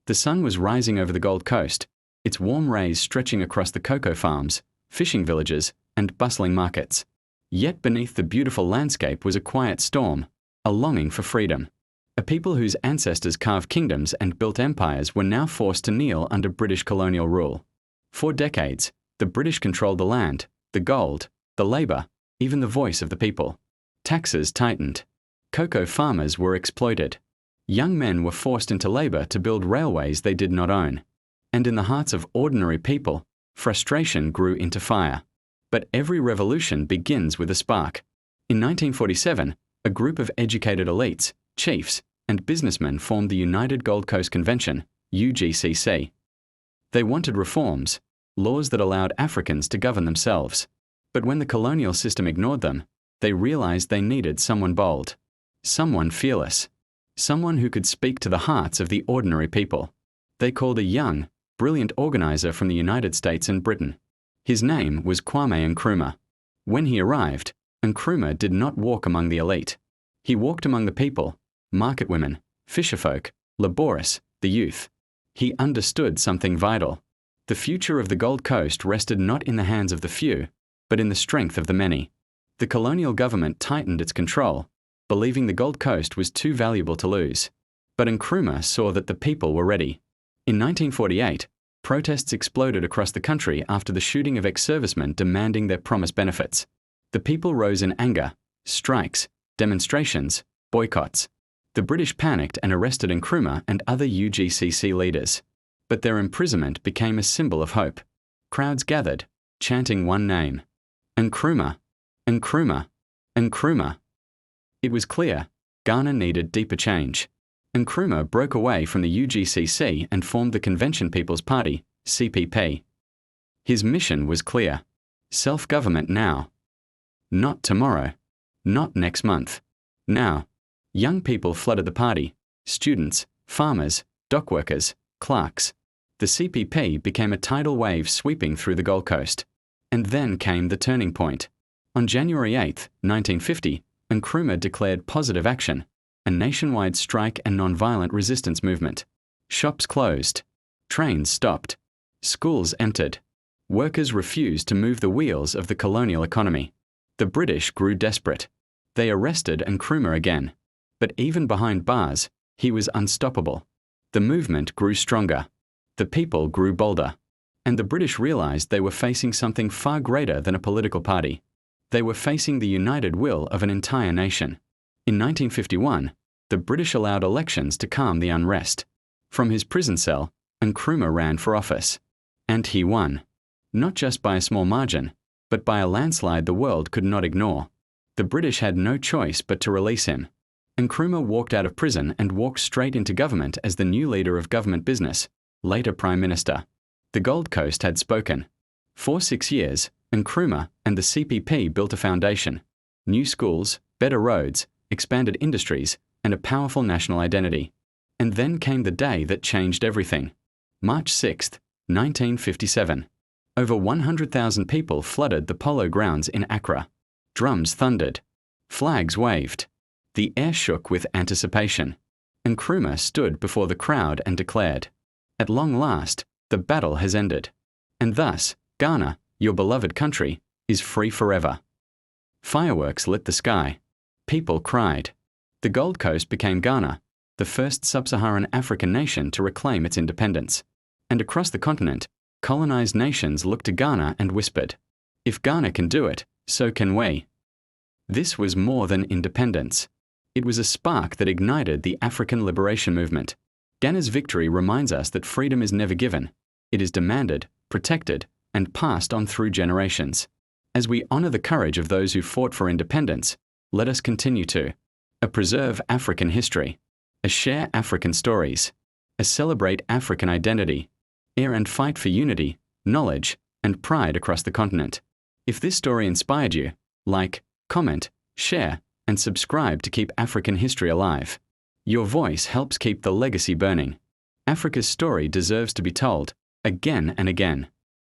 The sun was rising over the Gold Coast, its warm rays stretching across the cocoa farms, fishing villages, and bustling markets. Yet beneath the beautiful landscape was a quiet storm, a longing for freedom. A people whose ancestors carved kingdoms and built empires were now forced to kneel under British colonial rule. For decades, the British controlled the land, the gold, the labour, even the voice of the people. Taxes tightened. Cocoa farmers were exploited. Young men were forced into labour to build railways they did not own. And in the hearts of ordinary people, frustration grew into fire. But every revolution begins with a spark. In 1947, a group of educated elites, chiefs, and businessmen formed the United Gold Coast Convention, UGCC. They wanted reforms, laws that allowed Africans to govern themselves. But when the colonial system ignored them, they realized they needed someone bold, someone fearless, someone who could speak to the hearts of the ordinary people. They called a young, brilliant organizer from the United States and Britain. His name was Kwame Nkrumah. When he arrived, Nkrumah did not walk among the elite. He walked among the people, market women, fisherfolk, laborious, the youth. He understood something vital. The future of the Gold Coast rested not in the hands of the few, but in the strength of the many. The colonial government tightened its control, believing the Gold Coast was too valuable to lose. But Nkrumah saw that the people were ready. In 1948, protests exploded across the country after the shooting of ex-servicemen demanding their promised benefits. The people rose in anger, strikes, demonstrations, boycotts. The British panicked and arrested Nkrumah and other UGCC leaders. But their imprisonment became a symbol of hope. Crowds gathered, chanting one name: Nkrumah, Nkrumah, Nkrumah. It was clear, Ghana needed deeper change. Nkrumah broke away from the UGCC and formed the Convention People's Party, CPP. His mission was clear: self-government now. Not tomorrow. Not next month. Now. Young people flooded the party: students, farmers, dockworkers, clerks. The CPP became a tidal wave sweeping through the Gold Coast. And then came the turning point. On January 8, 1950, Nkrumah declared positive action, a nationwide strike and non-violent resistance movement. Shops closed. Trains stopped. Schools emptied. Workers refused to move the wheels of the colonial economy. The British grew desperate. They arrested Nkrumah again. But even behind bars, he was unstoppable. The movement grew stronger. The people grew bolder. And the British realized they were facing something far greater than a political party. They were facing the united will of an entire nation. In 1951, the British allowed elections to calm the unrest. From his prison cell, Nkrumah ran for office. And he won. Not just by a small margin, but by a landslide the world could not ignore. The British had no choice but to release him. Nkrumah walked out of prison and walked straight into government as the new leader of government business, later Prime Minister. The Gold Coast had spoken. For 6 years, Nkrumah and the CPP built a foundation: new schools, better roads, expanded industries, and a powerful national identity. And then came the day that changed everything. March 6, 1957. Over 100,000 people flooded the polo grounds in Accra. Drums thundered. Flags waved. The air shook with anticipation. Nkrumah stood before the crowd and declared, "At long last, the battle has ended. And thus, Ghana, your beloved country, is free forever." Fireworks lit the sky. People cried. The Gold Coast became Ghana, the first sub-Saharan African nation to reclaim its independence. And across the continent, colonized nations looked to Ghana and whispered, "If Ghana can do it, so can we." This was more than independence. It was a spark that ignited the African liberation movement. Ghana's victory reminds us that freedom is never given. It is demanded, protected, and passed on through generations. As we honor the courage of those who fought for independence, let us continue to preserve African history, share African stories, celebrate African identity, and fight for unity, knowledge, and pride across the continent. If this story inspired you, like, comment, share, and subscribe to keep African history alive. Your voice helps keep the legacy burning. Africa's story deserves to be told, again and again.